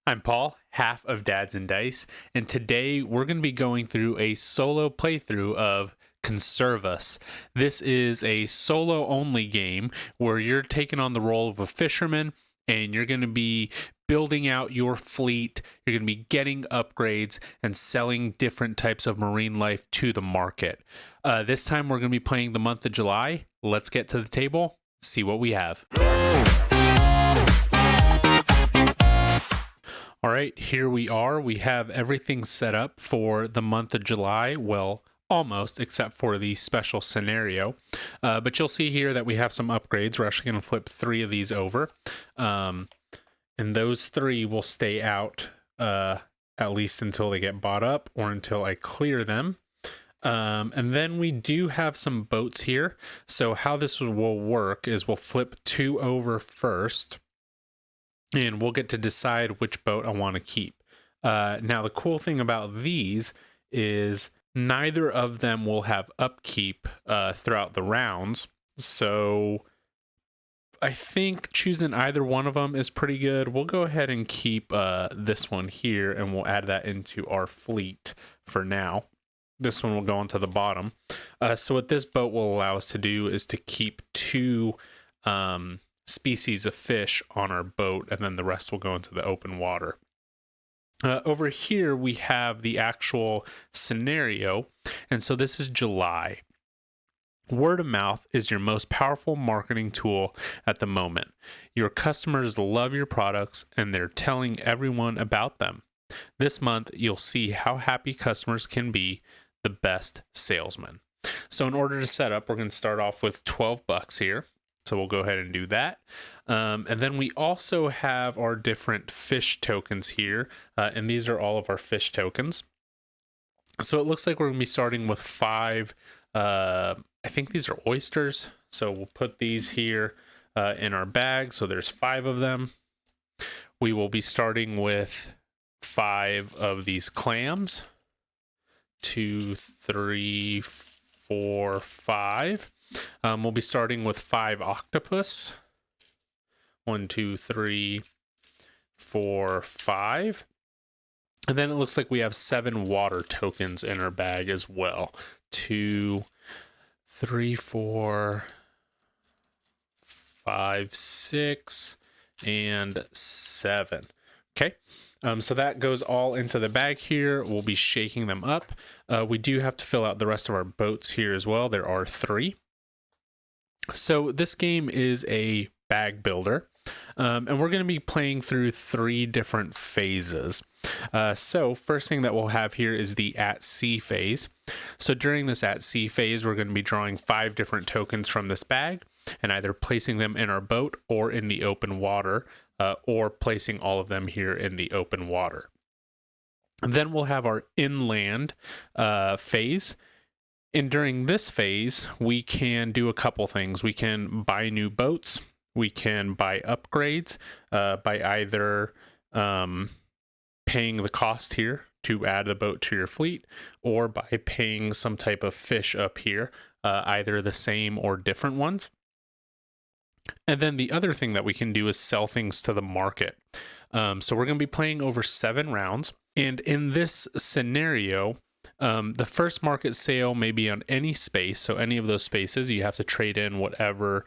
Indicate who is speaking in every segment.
Speaker 1: I'm Paul, half of Dads and Dice, and today we're going to be going through a solo playthrough of Conservas. This is a solo only game where you're taking on the role of a fisherman and you're going to be building out your fleet. You're going to be getting upgrades and selling different types of marine life to the market. This time we're going to be playing the month of July. Let's get to the table, see what we have. All right, here we are. We have everything set up for the month of July. Well, almost, except for the special scenario. But you'll see here that we have some upgrades. We're actually going to flip 3 of these over. And those 3 will stay out at least until they get bought up or until I clear them. And then we do have some boats here. So how this will work is we'll flip 2 over first. And we'll get to decide which boat I want to keep. Now, the cool thing about these is neither of them will have upkeep throughout the rounds. So I think choosing either one of them is pretty good. We'll go ahead and keep this one here, and we'll add that into our fleet for now. This one will go onto the bottom. So what this boat will allow us to do is to keep 2... species of fish on our boat, and then the rest will go into the open water. Over here we have the actual scenario, and so this is July. Word of mouth is your most powerful marketing tool at the moment. Your customers love your products and they're telling everyone about them. This month you'll see how happy customers can be the best salesman. So in order to set up, we're going to start off with $12 here. So we'll go ahead and do that. And then we also have our different fish tokens here. And these are all of our fish tokens. So it looks like we're going to be starting with 5. I think these are oysters. So we'll put these here in our bag. So there's 5 of them. We will be starting with 5 of these clams. 2, 3, 4, 5. We'll be starting with 5 octopus. 1, 2, 3, 4, 5. And then it looks like we have 7 water tokens in our bag as well. 2, 3, 4, 5, 6, and 7. Okay. So that goes all into the bag here. We'll be shaking them up. We do have to fill out the rest of our boats here as well. There are 3. So this game is a bag builder, and we're going to be playing through 3 different phases. So first thing that we'll have here is the at sea phase. So during this at sea phase, we're going to be drawing 5 different tokens from this bag and either placing them in our boat or in the open water, or placing all of them here in the open water. And then we'll have our inland phase. And during this phase, we can do a couple things. We can buy new boats. We can buy upgrades by either paying the cost here to add the boat to your fleet, or by paying some type of fish up here, either the same or different ones. And then the other thing that we can do is sell things to the market. So we're going to be playing over 7 rounds. And in this scenario, the first market sale may be on any space. So any of those spaces, you have to trade in whatever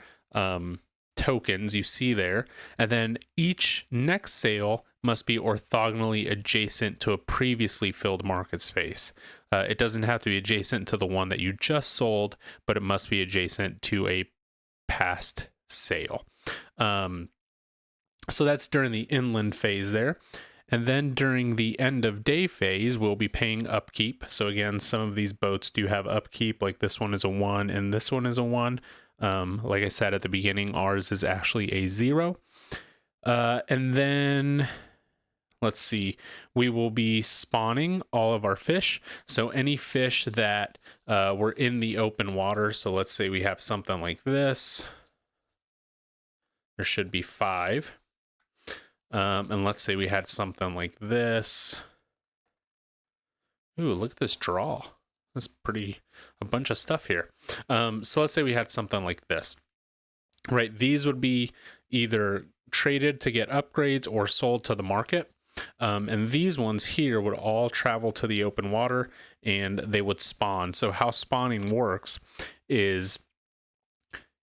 Speaker 1: tokens you see there. And then each next sale must be orthogonally adjacent to a previously filled market space. It doesn't have to be adjacent to the one that you just sold, but it must be adjacent to a past sale. So that's during the inland phase there. And then during the end of day phase, we'll be paying upkeep. So again, some of these boats do have upkeep, like this one is a 1 and this one is a 1. Like I said at the beginning, ours is actually a 0. And then, let's see, we will be spawning all of our fish. So any fish that were in the open water, so let's say we have something like this. There should be 5. And let's say we had something like this. Ooh, look at this draw. That's a bunch of stuff here. So let's say we had something like this, right? These would be either traded to get upgrades or sold to the market. And these ones here would all travel to the open water and they would spawn. So how spawning works is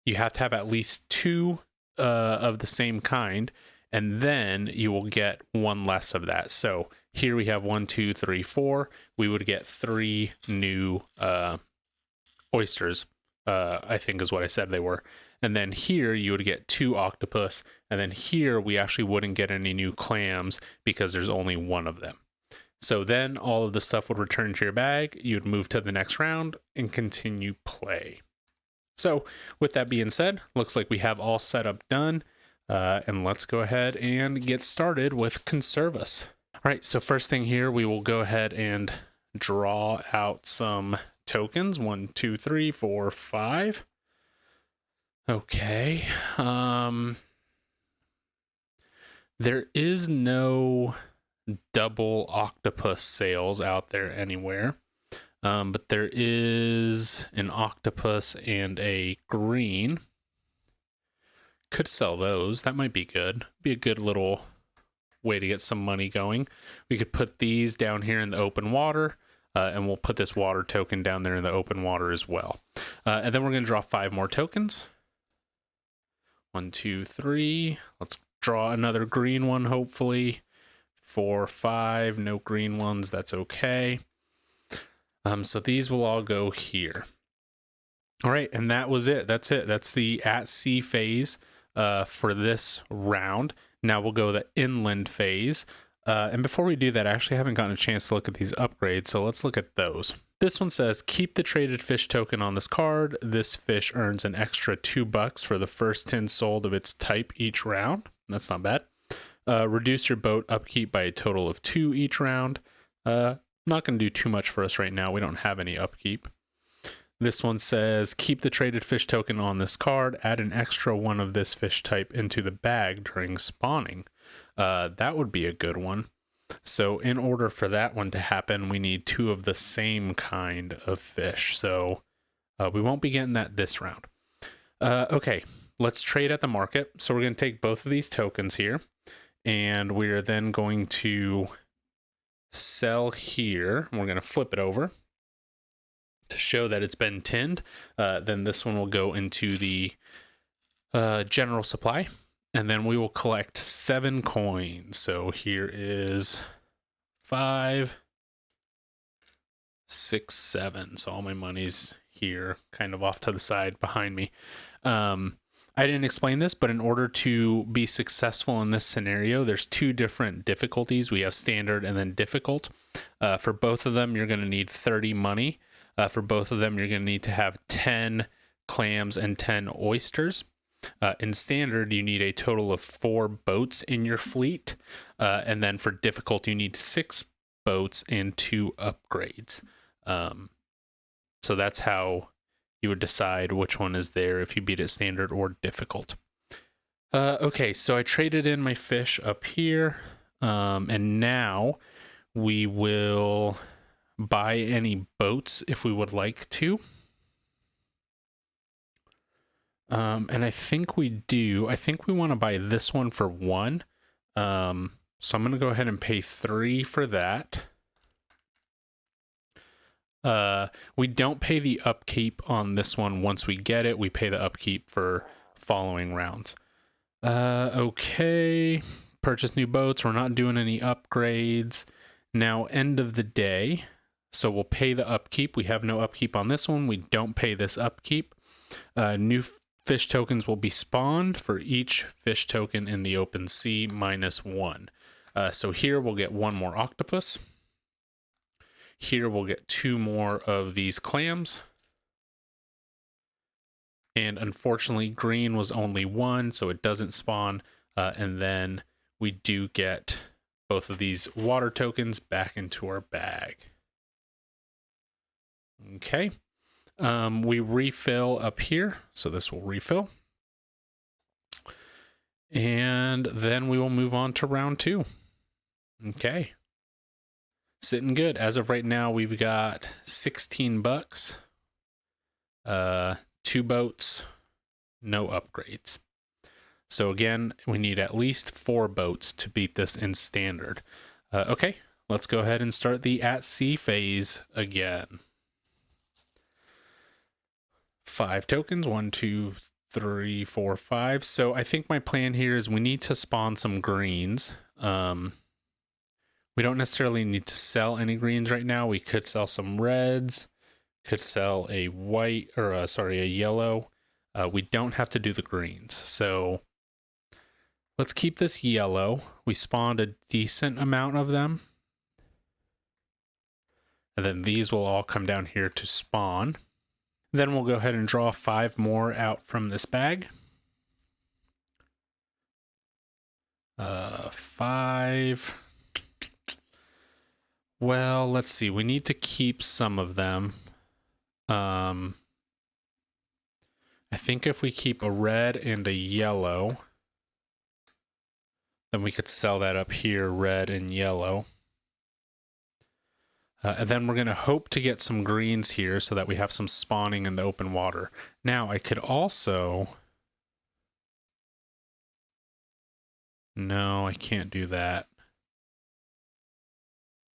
Speaker 1: you have to have at least two of the same kind, and then you will get one less of that. So here we have 1, 2, 3, 4. We would get 3 new oysters, I think is what I said they were. And then here you would get 2 octopus, and then here we actually wouldn't get any new clams because there's only 1 of them. So then all of the stuff would return to your bag. You'd move to the next round and continue play. So with that being said, looks like we have all setup done. And let's go ahead and get started with Conservas. All right, so first thing here, we will go ahead and draw out some tokens. 1, 2, 3, 4, 5. Okay. There is no double octopus sales out there anywhere. But there is an octopus and a green. Could sell those. That might be good. Be a good little way to get some money going. We could put these down here in the open water, and we'll put this water token down there in the open water as well. And then we're going to draw 5 more tokens. 1, 2, 3. Let's draw another green one, hopefully. 4, 5. No green ones. That's okay. So these will all go here. All right, and that was it. That's it. That's the at sea phase for this round. Now we'll go the inland phase. And before we do that, I actually haven't gotten a chance to look at these upgrades, so let's look at those. This one says, keep the traded fish token on this card. This fish earns an extra $2 for the first 10 sold of its type each round. That's not bad. Reduce your boat upkeep by a total of 2 each round. Not going to do too much for us right now. We don't have any upkeep. This one says, keep the traded fish token on this card. Add an extra 1 of this fish type into the bag during spawning. That would be a good one. So in order for that one to happen, we need 2 of the same kind of fish. So we won't be getting that this round. Okay, let's trade at the market. So we're going to take both of these tokens here, and we're then going to sell here. We're going to flip it over to show that it's been tinned. Then this one will go into the general supply, and then we will collect 7 coins. So here is 5, 6, 7. So all my money's here, kind of off to the side behind me. I didn't explain this, but in order to be successful in this scenario, there's 2 different difficulties. We have standard and then difficult. For both of them, you're going to need 30 money. For both of them, you're going to need to have 10 clams and 10 oysters. In standard, you need a total of 4 boats in your fleet. And then for difficult, you need 6 boats and 2 upgrades. So that's how you would decide which one is there if you beat it standard or difficult. Okay, so I traded in my fish up here, and now we will buy any boats if we would like to. And I think we do. I think we want to buy this one for 1. So I'm going to go ahead and pay 3 for that. We don't pay the upkeep on this one once we get it. We pay the upkeep for following rounds. Okay. Purchase new boats. We're not doing any upgrades. Now, end of the day. So we'll pay the upkeep. We have no upkeep on this one. We don't pay this upkeep. New fish tokens will be spawned for each fish token in the open sea -1. So here we'll get 1 more octopus. Here we'll get 2 more of these clams. And unfortunately, green was only 1, so it doesn't spawn. And then we do get both of these water tokens back into our bag. Okay. We refill up here, so this will refill. And then we will move on to round 2. Okay. Sitting good. As of right now, we've got 16 bucks, 2 boats, no upgrades. So again, we need at least 4 boats to beat this in standard. Okay, let's go ahead and start the at sea phase again. 5 tokens, 1, 2, 3, 4, 5. So I think my plan here is we need to spawn some greens. We don't necessarily need to sell any greens right now. We could sell some reds, could sell a white, or a yellow. We don't have to do the greens. So let's keep this yellow. We spawned a decent amount of them. And then these will all come down here to spawn. Then we'll go ahead and draw 5 more out from this bag. 5. Well, let's see. We need to keep some of them. I think if we keep a red and a yellow, then we could sell that up here, red and yellow. And then we're going to hope to get some greens here so that we have some spawning in the open water. Now, I could also... No, I can't do that.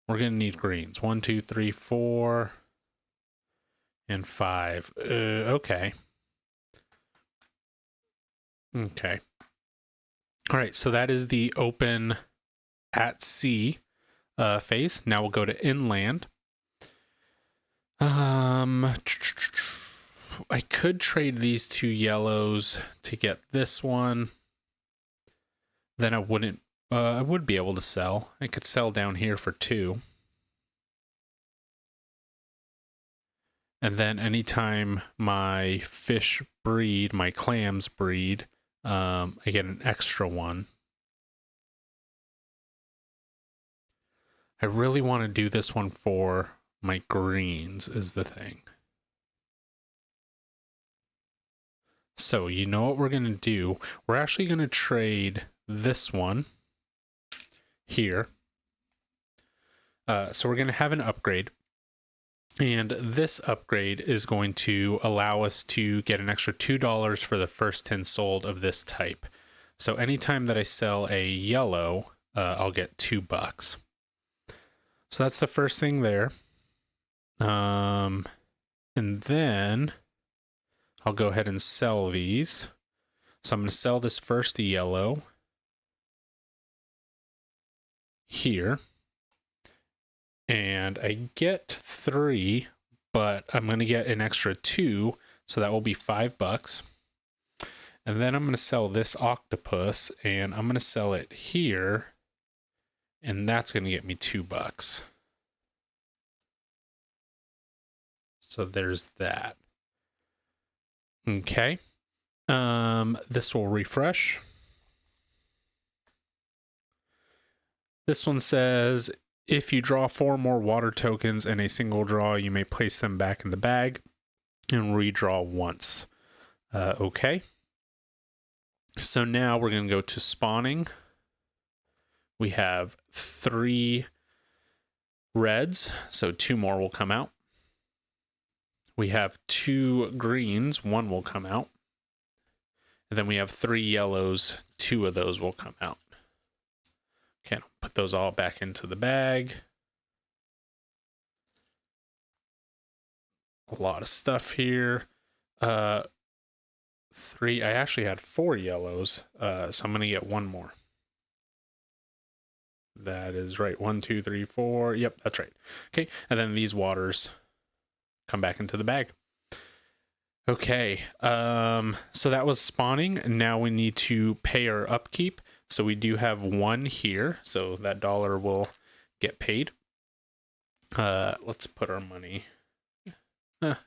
Speaker 1: We're going to need greens. 1, 2, 3, 4, and 5. Okay. Okay. All right, so that is the open at sea phase. Now we'll go to inland. I could trade these 2 yellows to get this one. Then I wouldn't. I would be able to sell. I could sell down here for 2. And then anytime my fish breed, my clams breed, I get an extra one. I really want to do this one for my greens is the thing. So you know what we're going to do? We're actually going to trade this one here. So we're going to have an upgrade. And this upgrade is going to allow us to get an extra $2 for the first 10 sold of this type. So anytime that I sell a yellow, I'll get $2. So that's the first thing there. And then I'll go ahead and sell these. So I'm going to sell this first yellow here. And I get 3, but I'm going to get an extra 2, so that will be $5. And then I'm going to sell this octopus, and I'm going to sell it here, and that's going to get me $2. So there's that. Okay. This will refresh. This one says, if you draw 4 more water tokens in a single draw, you may place them back in the bag and redraw once. Okay. So now we're going to go to spawning. We have 3 reds, so 2 more will come out. We have 2 greens, 1 will come out. And then we have 3 yellows, 2 of those will come out. Okay, I'll put those all back into the bag. A lot of stuff here. 3, I actually had 4 yellows, so I'm going to get 1 more. That is right. 1, 2, 3, 4. Yep, that's right. Okay, and then these waters come back into the bag. Okay, so that was spawning. Now we need to pay our upkeep. So we do have 1 here, so that $1 will get paid. Let's put our money.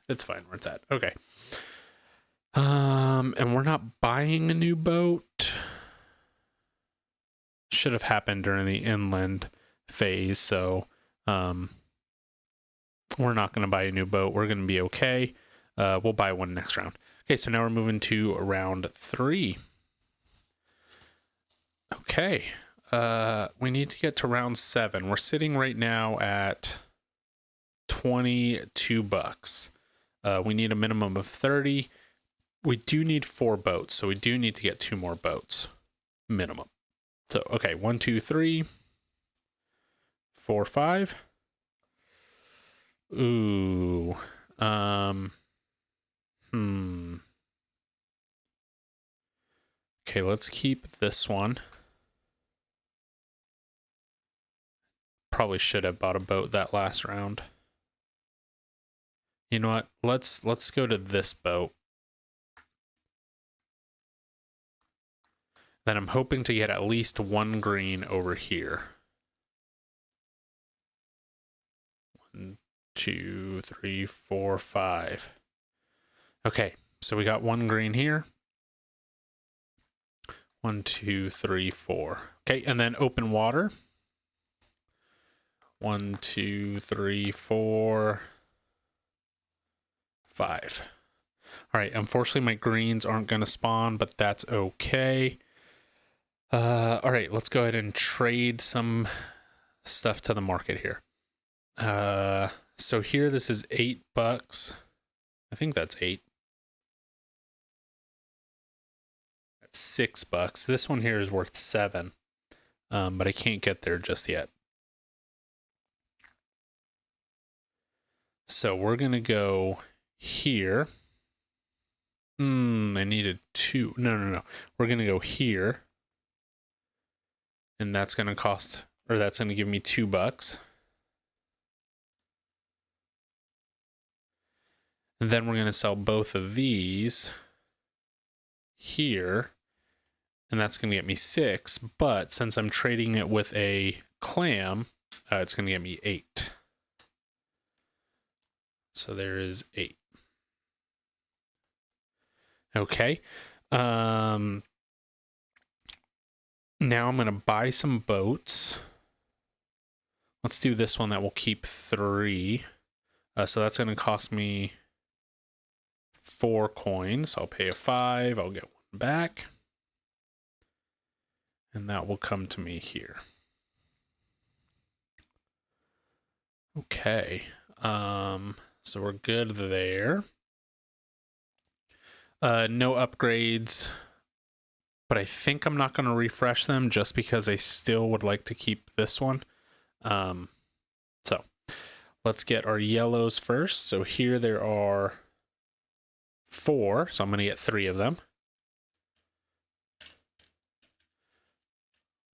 Speaker 1: It's fine where it's at. Okay. And we're not buying a new boat. Should have happened during the inland phase, so we're not going to buy a new boat. We're going to be okay. We'll buy one next round. Okay, so now we're moving to round 3. Okay, we need to get to round 7. We're sitting right now at $22. We need a minimum of 30. we do need 4 boats, so we do need to get 2 more boats minimum. So okay, 1, 2, 3, 4, 5. Ooh. Okay, let's keep this one. Probably should have bought a boat that last round. You know what? Let's go to this boat. Then I'm hoping to get at least 1 green over here. 1, 2, 3, 4, 5. Okay, so we got 1 green here. 1, 2, 3, 4. Okay, and then open water. 1, 2, 3, 4, 5. All right, unfortunately my greens aren't going to spawn, but that's okay. All right, let's go ahead and trade some stuff to the market here. So here this is $8. I think that's 8. That's $6. This one here is worth 7. But I can't get there just yet. So we're gonna go here. I needed 2. No. We're gonna go here. And that's gonna cost, or that's gonna give me $2. And then we're gonna sell both of these here. And that's gonna get me 6. But since I'm trading it with a clam, it's gonna get me 8. So there is 8. Okay. Now I'm going to buy some boats. Let's do this one that will keep 3. So that's going to cost me 4 coins. I'll pay a 5. I'll get 1 back. And that will come to me here. Okay. So we're good there. No upgrades. But I think I'm not going to refresh them just because I still would like to keep this one. So let's get our yellows first. So here there are 4. So I'm going to get 3 of them.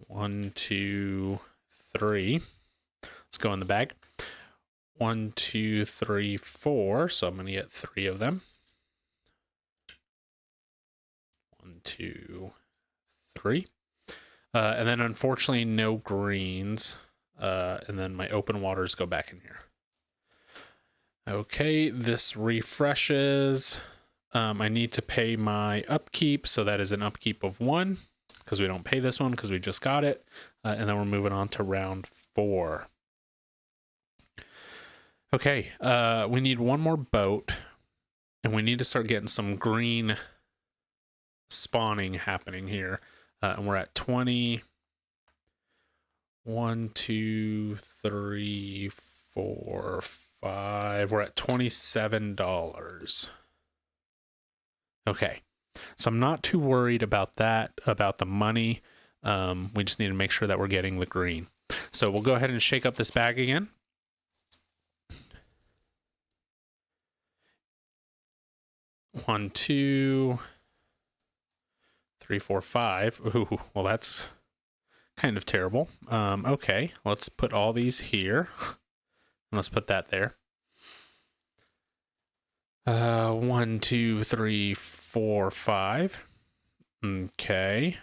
Speaker 1: 1, 2, 3. Let's go in the bag. 1, 2, 3, 4. So I'm going to get 3 of them. 1, 2, 3. And then unfortunately no greens. And then my open waters go back in here. Okay, this refreshes. I need to pay my upkeep, so that is an upkeep of 1 because we don't pay this one because we just got it. And then we're moving on to round 4. Okay, we need 1 more boat, and we need to start getting some green spawning happening here. And we're at 20. 1, 2, 3, 4, 5. We're at $27. Okay, so I'm not too worried about that, about the money. We just need to make sure that we're getting the green. So we'll go ahead and shake up this bag again. One, 2, 3, 4, 5. Ooh, well, that's kind of terrible. Okay, let's put all these here. Let's put that there. 1, 2, 3, 4, 5. Okay.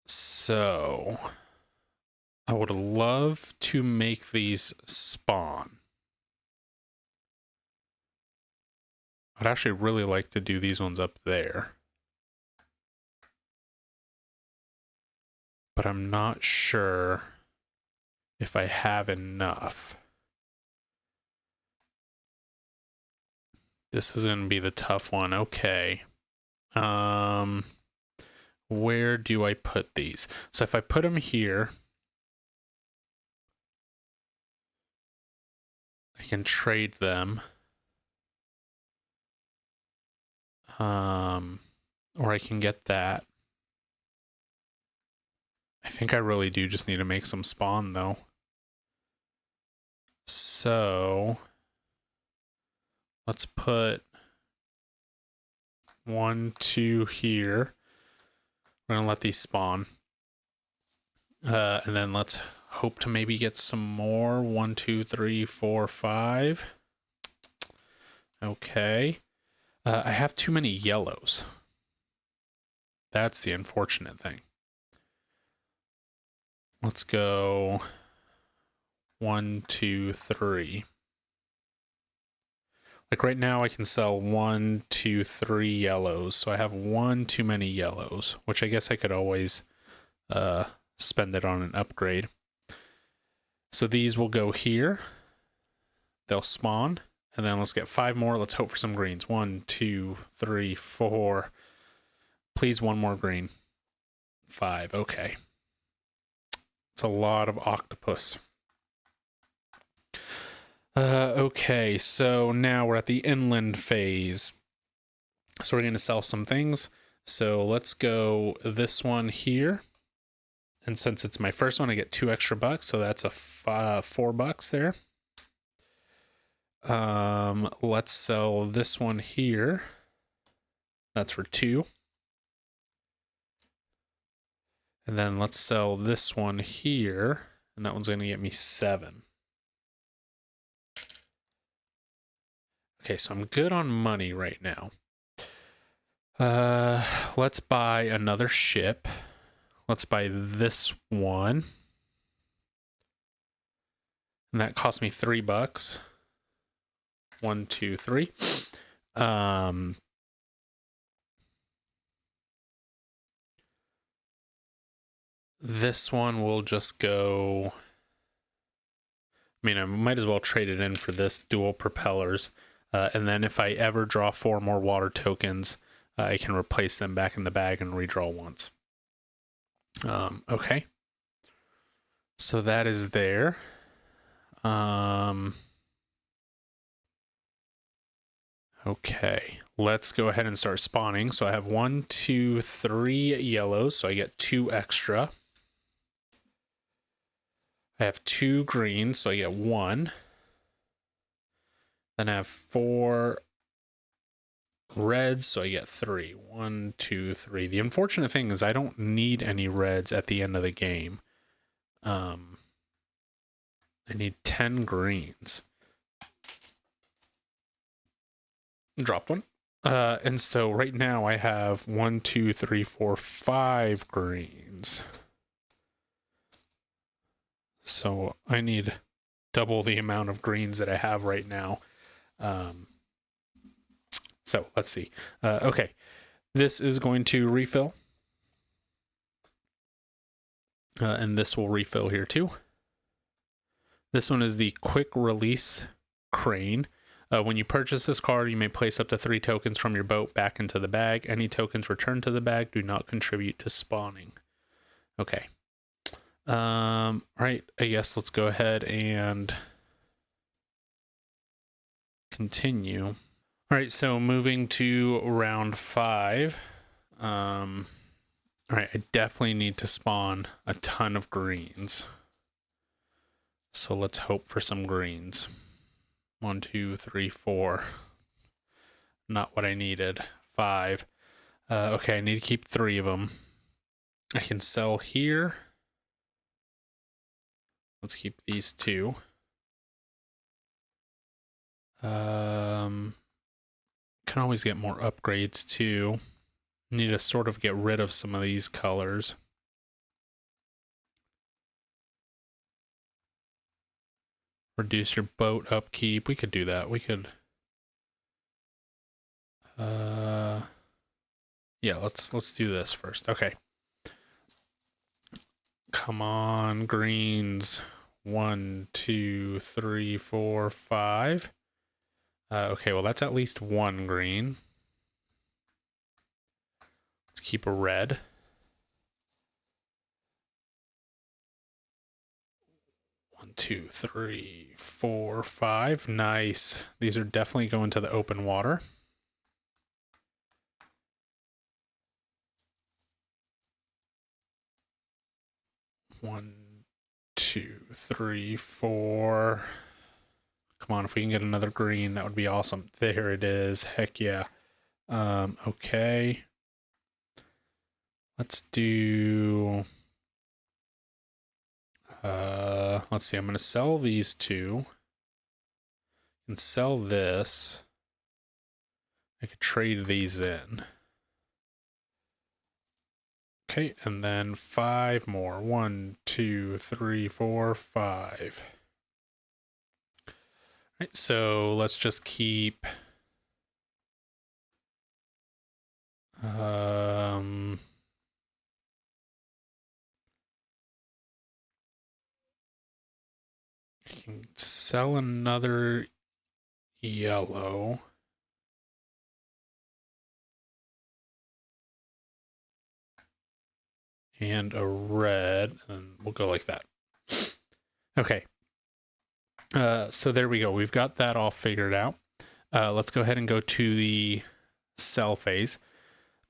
Speaker 1: So I would love to make these spawn. I'd actually really like to do these ones up there. But I'm not sure if I have enough. This is going to be the tough one. Okay. Where do I put these? So if I put them here, I can trade them. Or I can get that. I think I really do just need to make some spawn though. So let's put 1, 2 here. We're gonna let these spawn. And then let's hope to maybe get some more. 1, 2, 3, 4, 5. Okay. I have too many yellows. That's the unfortunate thing. Let's go 1, 2, 3. Like right now I can sell 1, 2, 3 yellows. So I have one too many yellows, which I guess I could always spend it on an upgrade. So these will go here. They'll spawn. And then let's get 5 more. Let's hope for some greens. 1, 2, 3, 4. Please, one more green. 5. Okay. It's a lot of octopus. Okay, so now we're at the inland phase. So we're going to sell some things. So let's go this one here. And since it's my first one, I get 2 extra bucks. So that's a $4 there. Let's sell this one here. That's for 2. And then let's sell this one here. And that one's going to get me 7. Okay, so I'm good on money right now. Let's buy another ship. Let's buy this one. And that cost me $3. 1, 2, 3. This one will just go. I mean, I might as well trade it in for this dual propellers. And then if I ever draw 4 more water tokens, I can replace them back in the bag and redraw once. Okay. So that is there. Okay, let's go ahead and start spawning. So I have 1, 2, 3 yellows, so I get 2 extra. I have 2 greens, so I get 1. Then I have 4 reds, so I get 3. 1, 2, 3. The unfortunate thing is I don't need any reds at the end of the game. I need 10 greens. Dropped one. And so right now I have 1, 2, 3, 4, 5 greens. So I need double the amount of greens that I have right now. So let's see. Okay, this is going to refill. And this will refill here too. This one is the quick release crane. When you purchase this card, you may place up to 3 tokens from your boat back into the bag. Any tokens returned to the bag do not contribute to spawning. Okay. All right, I guess let's go ahead and continue. All right, so moving to round 5. All right, I definitely need to spawn a ton of greens. So let's hope for some greens. 1, 2, 3, 4. Not what I needed. 5. Okay, I need to keep 3 of them. I can sell here. Let's keep these 2. Can always get more upgrades too. Need to sort of get rid of some of these colors. Reduce your boat upkeep. We could do that. We could. Yeah, let's do this first. Okay. Come on, greens. 1, 2, 3, 4, 5. Okay, well that's at least 1 green. Let's keep a red. 1, 2, 3, 4, 5. Nice. These are definitely going to the open water. One, 2, 3, 4. Come on, if we can get another green, that would be awesome. There it is. Heck yeah. Okay. Let's do... let's see. I'm going to sell these two. And sell this. I could trade these in. Okay, and then 5 more. 1, 2, 3, 4, 5. All right, so let's just keep... I can sell another yellow. And a red, and we'll go like that. Okay. So there we go. We've got that all figured out. Let's go ahead and go to the sell phase,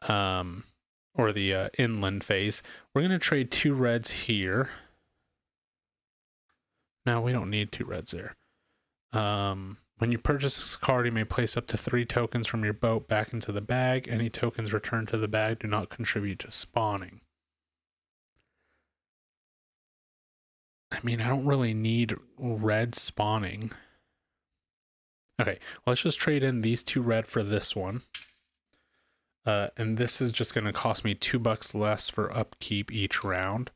Speaker 1: or the inland phase. We're going to trade 2 reds here. No, we don't need 2 reds there. When you purchase this card, you may place up to 3 tokens from your boat back into the bag. Any tokens returned to the bag do not contribute to spawning. I mean, I don't really need red spawning. Okay, well, let's just trade in these 2 red for this one. And this is just going to cost me $2 less for upkeep each round,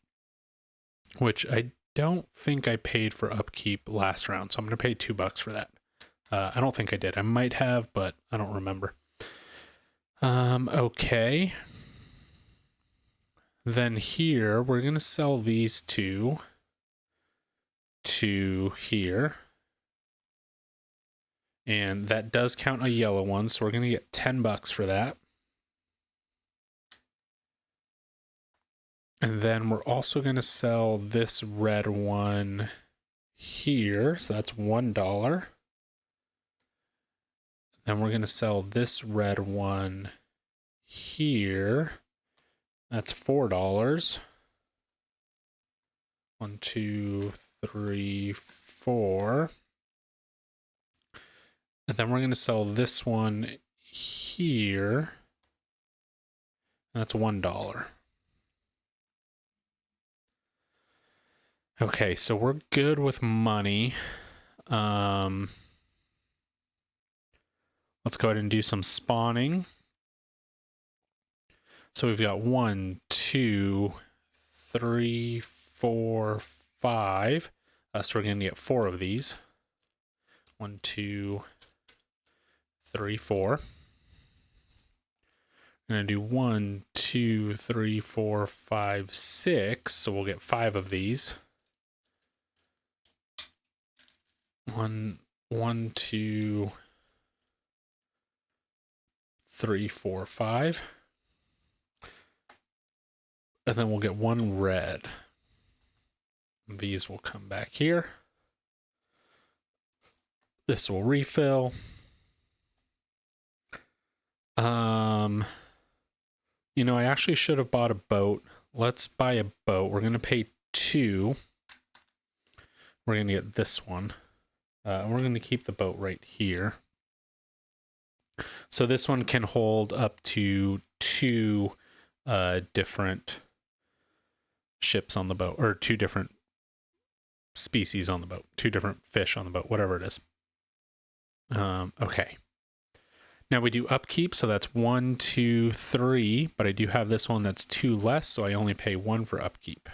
Speaker 1: which I don't think I paid for upkeep last round, so I'm going to pay $2 for that. I don't think I did. I might have, but I don't remember. Okay. Then here, we're going to sell these 2 to here. And that does count a yellow one, so we're going to get $10 for that. And then we're also going to sell this red one here, so that's $1. Then we're going to sell this red one here. That's $4. 1, 2, 3, 4. And then we're going to sell this one here. That's $1. Okay, so we're good with money. Let's go ahead and do some spawning. So we've got 1, 2, 3, 4, 5. So we're going to get 4 of these. 1, 2, 3, 4. I'm going to do 1, 2, 3, 4, 5, 6. So we'll get 5 of these. 1, 2, 3, 4, 5. And then we'll get 1 red. These will come back here. This will refill. You know, I actually should have bought a boat. Let's buy a boat. We're going to pay 2. We're going to get this one. We're going to keep the boat right here. So this one can hold up to 2 different ships on the boat, or 2 different species on the boat, 2 different fish on the boat, whatever it is. Okay. Now we do upkeep, so that's 1, 2, 3, but I do have this one that's 2 less, so I only pay 1 for upkeep.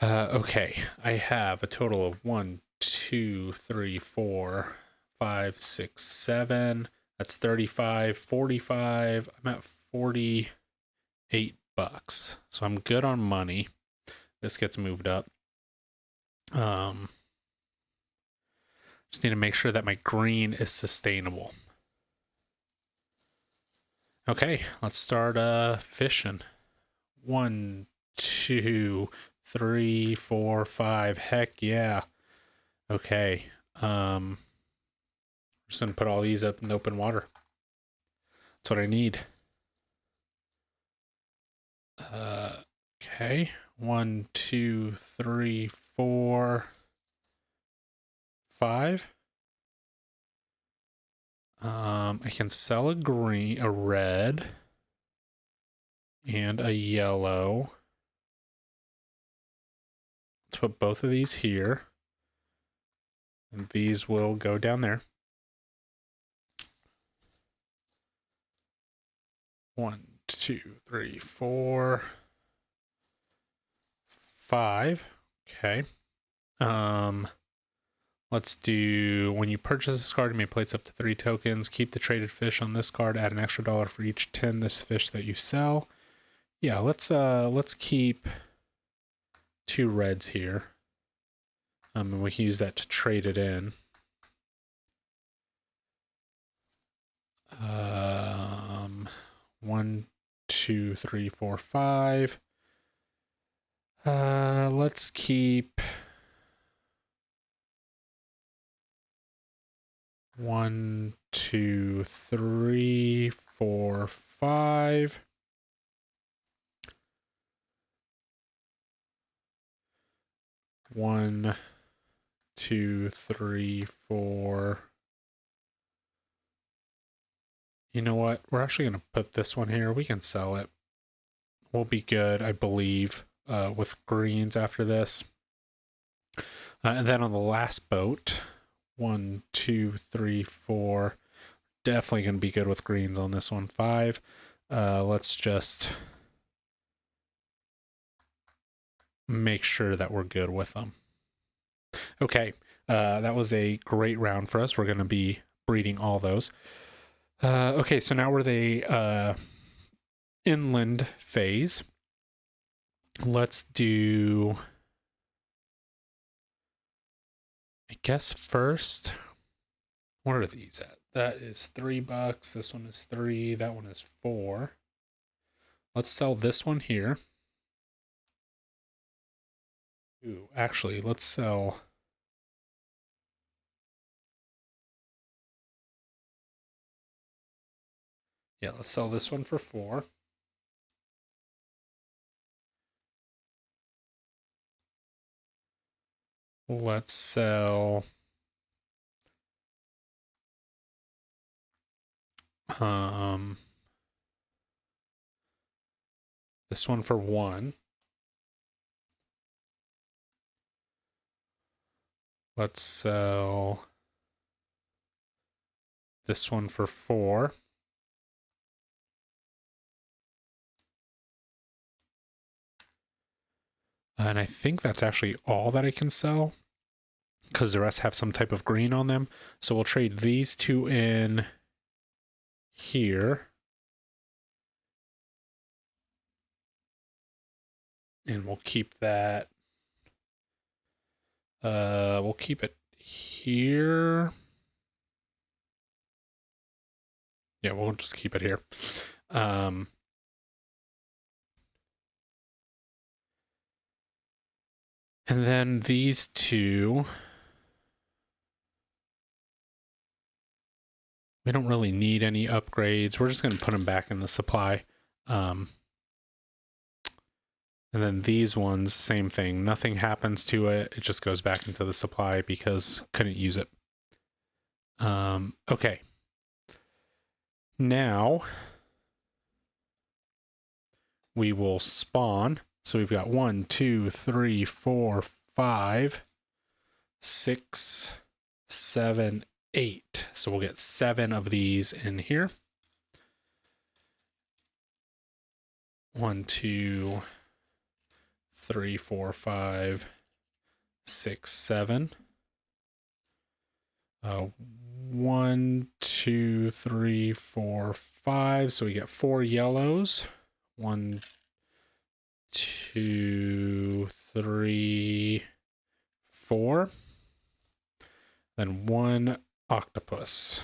Speaker 1: Okay, I have a total of 1, 2, 3, 4, 5, 6, 7. That's 35, 45. I'm at $48. So I'm good on money. This gets moved up. Just need to make sure that my green is sustainable. Okay, let's start fishing. 1, 2, 3, 4, 5. Heck yeah. Okay. Just gonna put all these up in open water. That's what I need. Okay. 1, 2, 3, 4, 5. I can sell a green, a red, and a yellow. Let's put both of these here. And these will go down there. 1, 2, 3, 4, 5. Okay. Let's do, when you purchase this card, you may place up to 3 tokens. Keep the traded fish on this card. Add an extra $1 for each 10 this fish that you sell. Yeah, let's keep 2 reds here. And we can use that to trade it in. 1, 2, 3, 4, 5. Let's keep 1, 2, 3, 4, 5. 1, 2, 3, 4. You know what? We're actually going to put this one here. We can sell it. We'll be good, I believe, with greens after this. And then on the last boat, 1, 2, 3, 4. Definitely going to be good with greens on this one. 5. Let's just make sure that we're good with them. Okay, that was a great round for us. We're going to be breeding all those. Okay, so now we're the inland phase. Let's do, I guess first, what are these at? That is $3. This one is 3. That one is 4. Let's sell this one here. Ooh, actually, let's sell. Yeah, let's sell this one for 4. Let's sell this one for 1. Let's sell this one for 4. And I think that's actually all that I can sell, because the rest have some type of green on them. So we'll trade these 2 in here. And we'll keep that. We'll keep it here. Yeah, we'll just keep it here. And then these 2, we don't really need any upgrades. We're just going to put them back in the supply. And then these ones, same thing. Nothing happens to it. It just goes back into the supply because couldn't use it. Okay. Now we will spawn. So we've got 1, 2, 3, 4, 5, 6, 7, 8. So we'll get 7 of these in here. 1, 2, 3, 4, 5, 6, 7. 1, 2, 3, 4, 5. So we get 4 yellows. 1, 2, 3, 4. Then 1 octopus.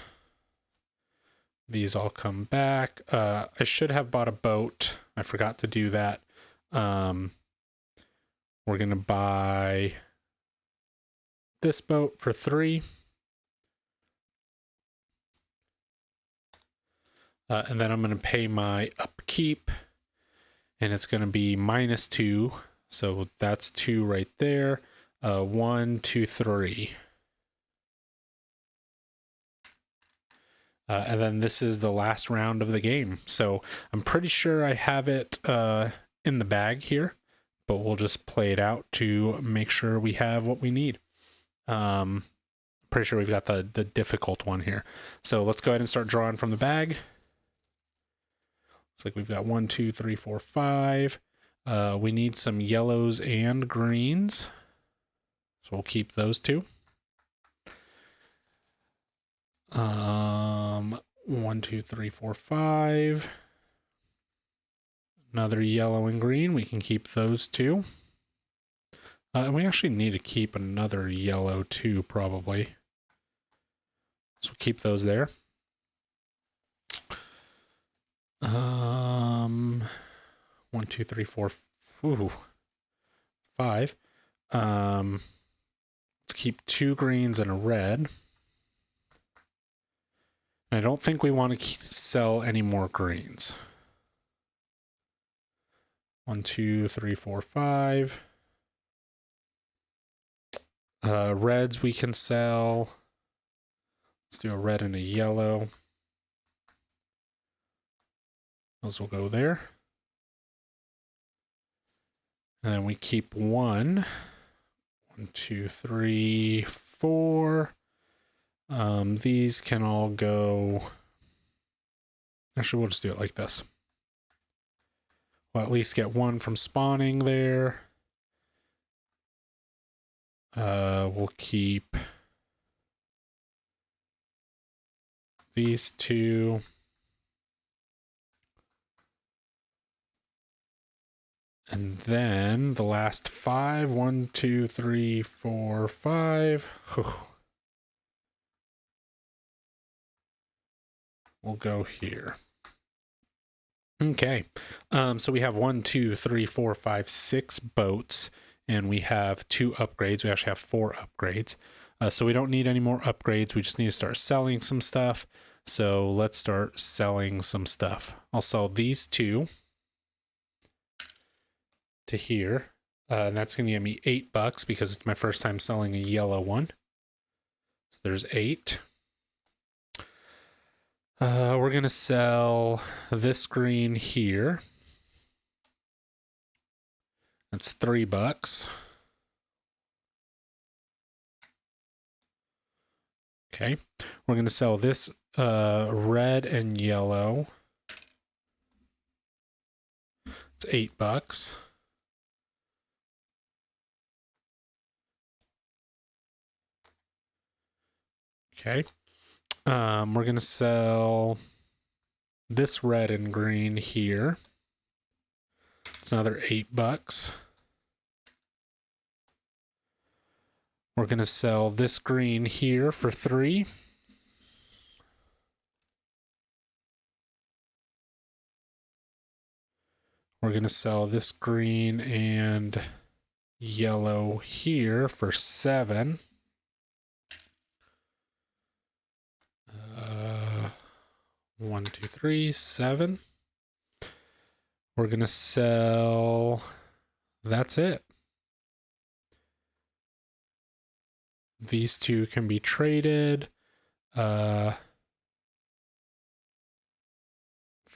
Speaker 1: These all come back. I should have bought a boat. I forgot to do that. We're We're going to buy this boat for 3. And then I'm going to pay my upkeep, and it's going to be -2. So that's 2 right there. 1, 2, 3. And then this is the last round of the game. So I'm pretty sure I have it in the bag here, but we'll just play it out to make sure we have what we need. Pretty sure we've got the difficult one here. So let's go ahead and start drawing from the bag. Looks like we've got 1, 2, 3, 4, 5. We need some yellows and greens, so we'll keep those 2. 1, 2, 3, 4, 5. Another yellow and green. We can keep those 2. And we actually need to keep another yellow too, probably. So we'll keep those there. 1, 2, 3, 4, 5. Let's keep 2 greens and a red. I don't think we want to sell any more greens. 1, 2, 3, 4, 5. Reds we can sell. Let's do a red and a yellow. Those will go there. And then we keep 1. 1, 2, 3, 4. These can all go. Actually, we'll just do it like this. We'll at least get 1 from spawning there. We'll keep these 2. And then the last 5. 1, 2, 3, 4, 5. We'll go here. Okay. So we have 1, 2, 3, 4, 5, 6 boats, and we have 2 upgrades. We actually have 4 upgrades. So we don't need any more upgrades. We just need to start selling some stuff. So let's start selling some stuff. I'll sell these 2 to here. And that's going to get me $8 because it's my first time selling a yellow one. So there's 8. We're going to sell this green here. That's $3. Okay. We're going to sell this red and yellow. It's $8. Okay. We're going to sell this red and green here. It's another $8. We're going to sell this green here for 3. We're going to sell this green and yellow here for 7. 1, 2, 3, 7. We're going to sell, that's it. These 2 can be traded for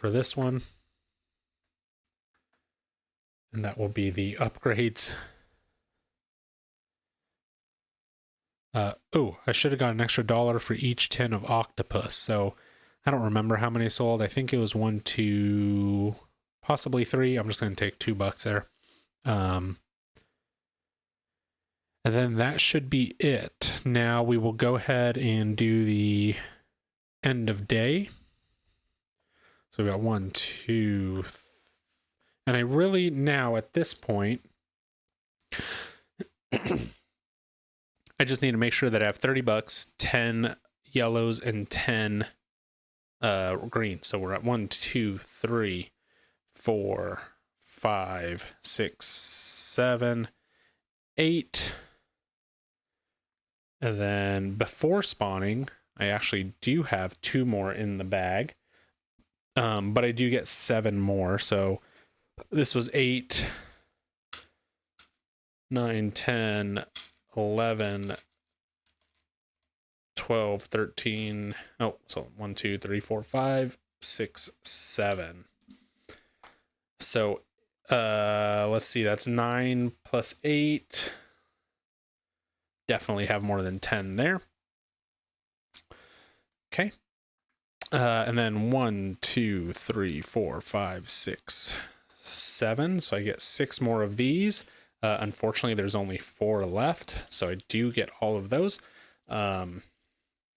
Speaker 1: this one. And that will be the upgrades. Oh, I should have got an extra $1 for each tin of octopus. So I don't remember how many I sold. I think it was 1, 2, possibly 3. I'm just going to take $2 there. And then that should be it. Now we will go ahead and do the end of day. So we got 1, 2, and I really now at this point, I just need to make sure that I have $30, 10 yellows, and 10 greens. So we're at 1, 2, 3, 4, 5, 6, 7, 8. And then before spawning, I actually do have 2 more in the bag. But I do get 7 more. So this was 8, 9, 10, 11, 12, 13. Oh, so 1, 2, 3, 4, 5, 6, 7. So let's see, that's 9 plus 8. Definitely have more than 10 there. Okay. And then 1, 2, 3, 4, 5, 6, 7. So I get 6 more of these. Unfortunately, there's only 4 left, so I do get all of those. And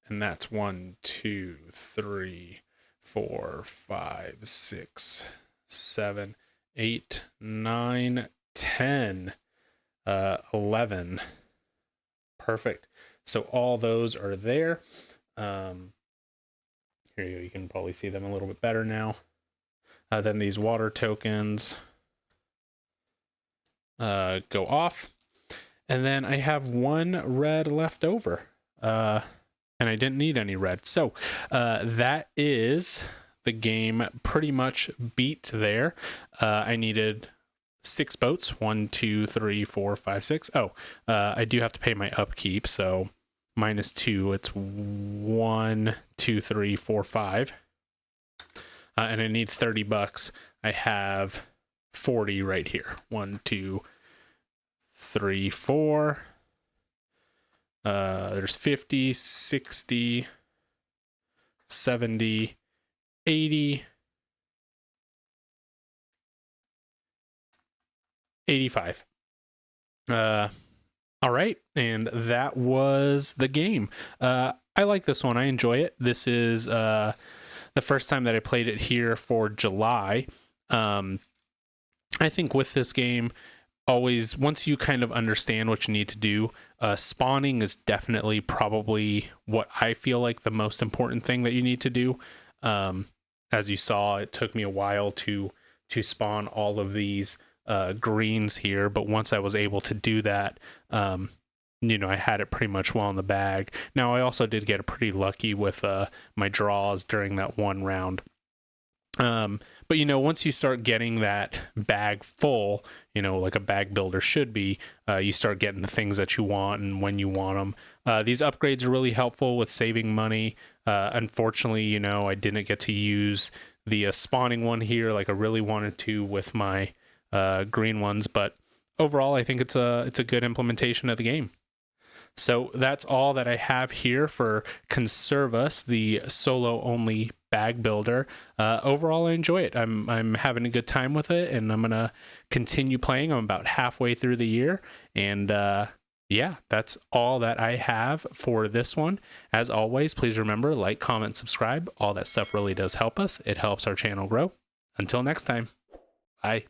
Speaker 1: that's 1, 2, 3, 4, 5, 6, 7, 8, 9, 10, 11. Perfect. So all those are there. Here you go. You can probably see them a little bit better now. Then these water tokens go off. And then I have 1 red left over. And I didn't need any red. So that is the game pretty much beat there. I needed 6 boats. 1, 2, 3, 4, 5, 6. Oh, I do have to pay my upkeep. So -2. It's 1, 2, 3, 4, 5. And I need $30. I have 40 right here. 1, 2, 3, 4. There's 50, 60, 70, 80, 85. All right, and that was the game. I like this one. I enjoy it. This is the first time that I played it here for July. I think with this game, always, once you kind of understand what you need to do, spawning is definitely probably what I feel like the most important thing that you need to do. As you saw, it took me a while to spawn all of these greens here, but once I was able to do that, I had it pretty much well in the bag. Now, I also did get pretty lucky with my draws during that one round. But once you start getting that bag full, like a bag builder should be, you start getting the things that you want and when you want them. These upgrades are really helpful with saving money. Unfortunately, I didn't get to use the spawning one here like I really wanted to with my green ones, but overall, I think it's a good implementation of the game. So that's all that I have here for Conservas, the solo-only bag builder. Overall, I enjoy it. I'm having a good time with it, and I'm gonna continue playing. I'm about halfway through the year, and yeah, that's all that I have for this one. As always, please remember, like, comment, subscribe. All that stuff really does help us. It helps our channel grow. Until next time, bye.